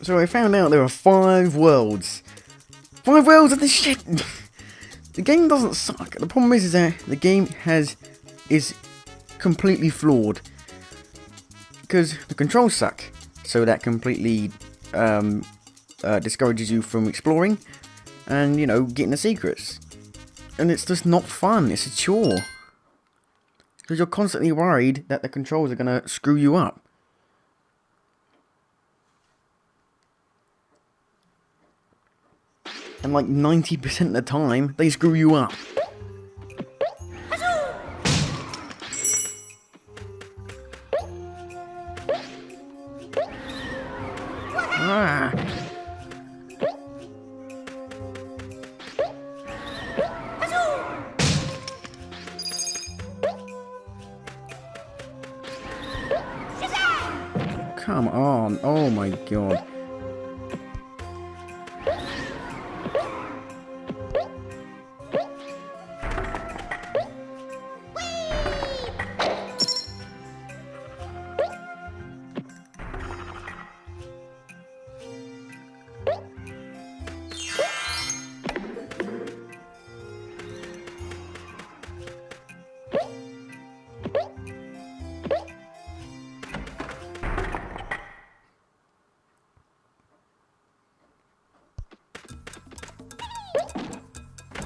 So I found out there are 5 worlds. 5 worlds of this shit! The game doesn't suck. The problem is that the game is completely flawed. Because the controls suck. So that completely discourages you from exploring and, you know, getting the secrets. And it's just not fun. It's a chore. Because you're constantly worried that the controls are going to screw you up. And like 90% of the time, they screw you up. Ah. Come on. Oh my god.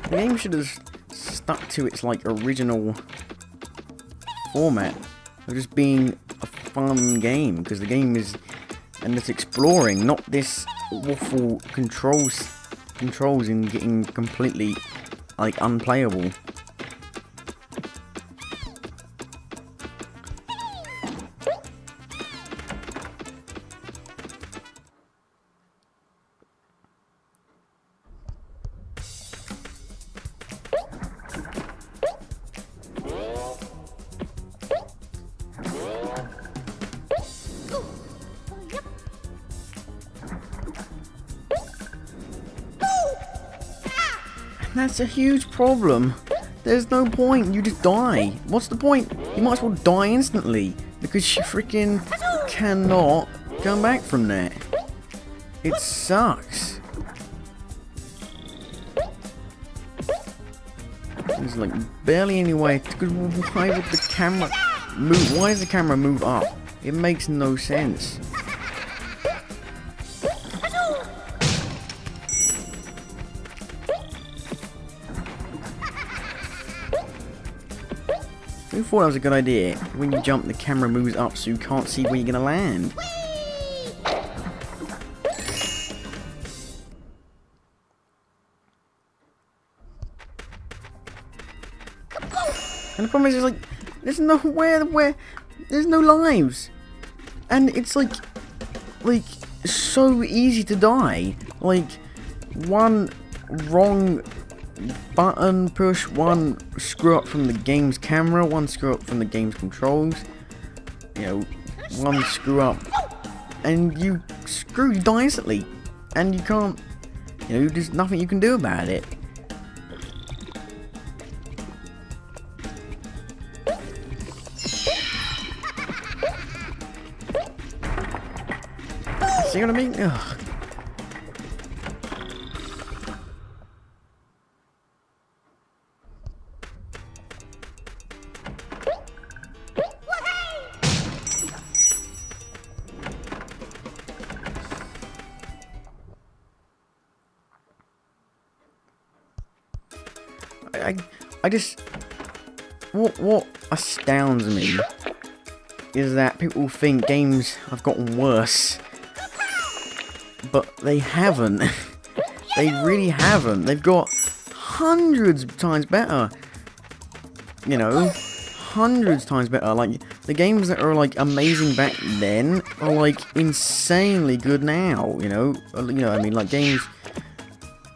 The game should have stuck to its like original format of just being a fun game, because the game is and it's exploring, not this waffle controls and getting completely like unplayable. That's a huge problem. There's no point, you just die. What's the point? You might as well die instantly, because she freaking cannot come back from that. It sucks. There's like barely any way, because why would the camera move? Why does the camera move up? It makes no sense. Who thought that was a good idea? When you jump, the camera moves up so you can't see where you're gonna land. And the problem is, like, there's nowhere where there's no lives, and it's like so easy to die. Like, one wrong button push, one screw up from the game's camera, one screw up from the game's controls, you know, one screw up and you die instantly, and you can't, you know, there's nothing you can do about it. See what I mean? Ugh. I just, what astounds me is that people think games have gotten worse, but they haven't. They really haven't. They've got hundreds of times better, you know, hundreds of times better. Like, the games that are like amazing back then are like insanely good now, you know. I mean, like, games,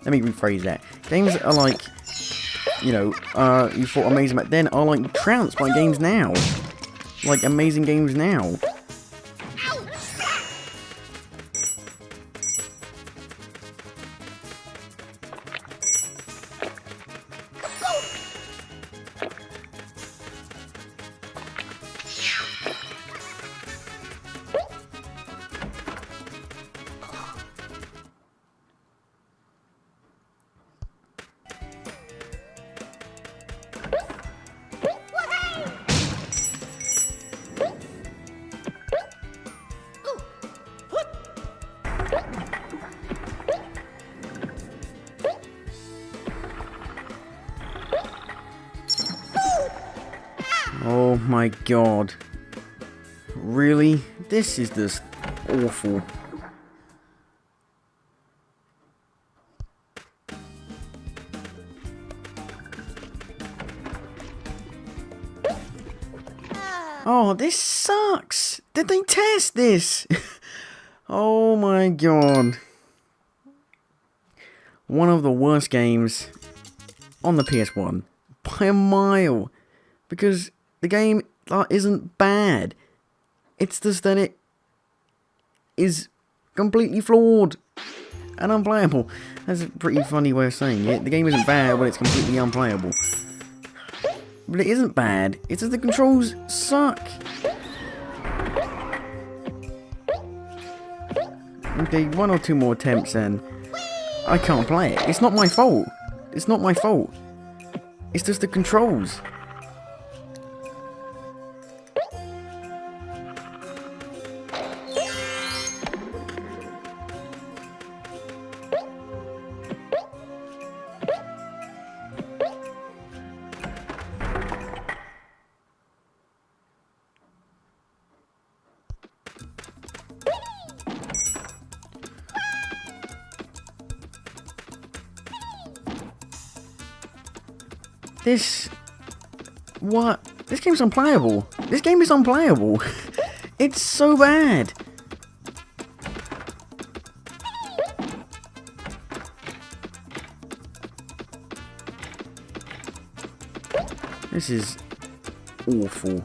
let me rephrase that. Games that are like, you know, you thought amazing back then are like trounced by games now. Like, amazing games now. my god. Really? This is just awful. Oh, this sucks! Did they test this? Oh my god. One of the worst games on the PS1. By a mile. Because the game isn't bad. It's just that it is completely flawed and unplayable. That's a pretty funny way of saying it. The game isn't bad when it's completely unplayable. But it isn't bad, it's just the controls suck. Okay, 1 or 2 more attempts and I can't play it. It's not my fault. It's not my fault. It's just the controls. What? This game's unplayable. This game is unplayable. It's so bad. This is awful.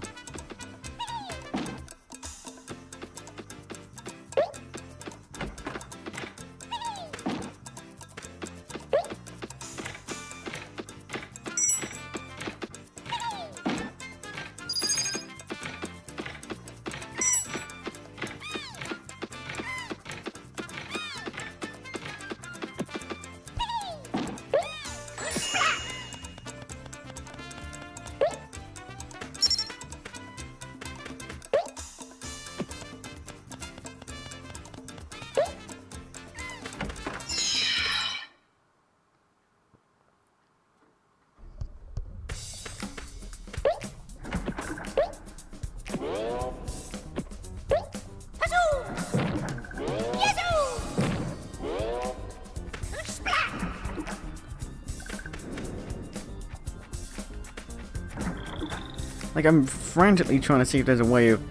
Like, I'm frantically trying to see if there's a way of,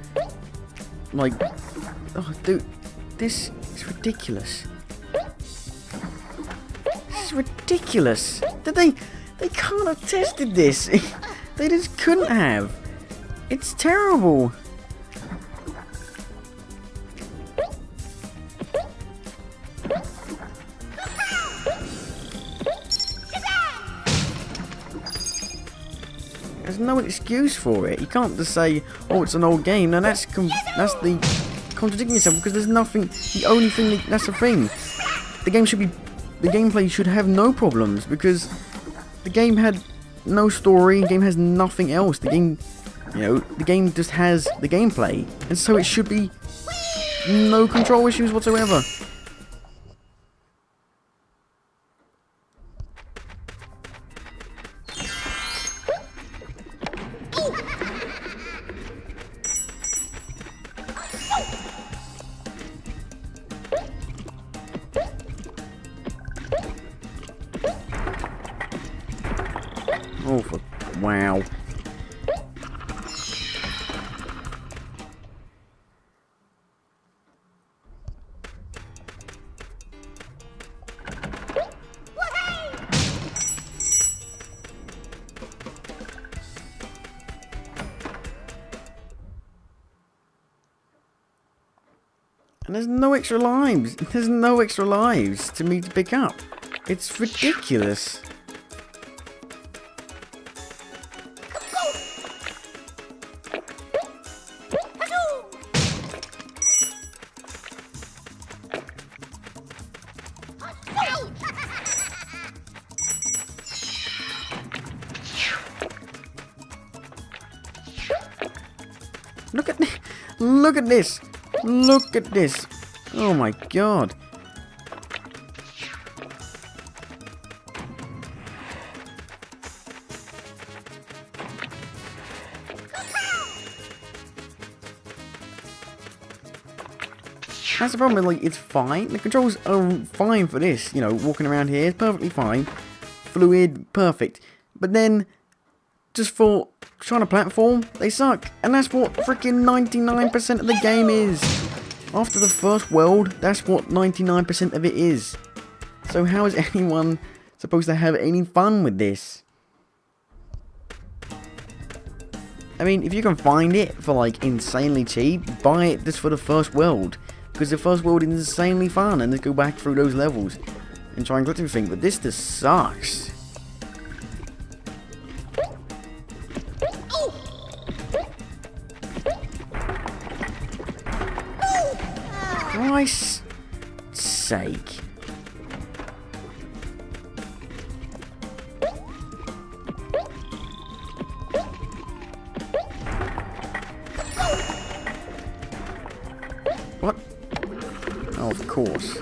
like, oh, dude, this is ridiculous. This is ridiculous. They can't have tested this. They just couldn't have. It's terrible. There's no excuse for it. You can't just say, "Oh, it's an old game." No, that's the contradicting yourself, because there's nothing. The only thing that's the thing. The gameplay should have no problems, because the game had no story. The game has nothing else. The game, the game just has the gameplay, and so it should be no control issues whatsoever. Oh, wow. And there's no extra lives. There's no extra lives to me to pick up. It's ridiculous. Look at this. Look at this. Look at this. Oh my god. That's the problem, like, it's fine. The controls are fine for this, you know, walking around here is perfectly fine. Fluid, perfect. But then, just for trying to platform, they suck. And that's what freaking 99% of the game is. After the first world, that's what 99% of it is. So how is anyone supposed to have any fun with this? I mean, if you can find it for, like, insanely cheap, buy it just for the first world. Because the first world is insanely fun, and just go back through those levels and try and glitch everything. But this just sucks. For Christ's sake. What? Oh, of course.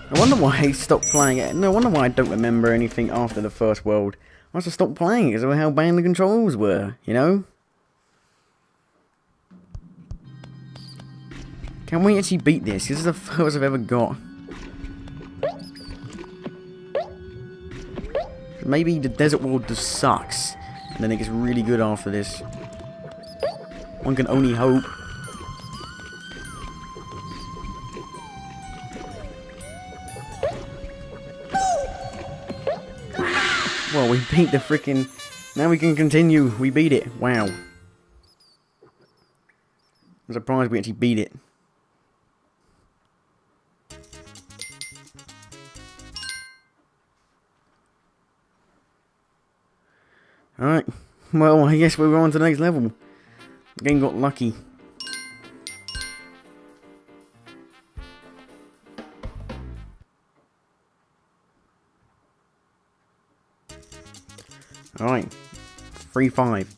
I wonder why I stopped playing it. No wonder why I don't remember anything after the first world. I must have stopped playing it because of how bad the controls were, you know? Can we actually beat this? This is the first I've ever got. Maybe the desert world just sucks. And then it gets really good after this. One can only hope. Well, we beat the frickin'... Now we can continue. We beat it. Wow. I'm surprised we actually beat it. Alright. Well, I guess we're on to the next level. The game got lucky. Alright. 3-5.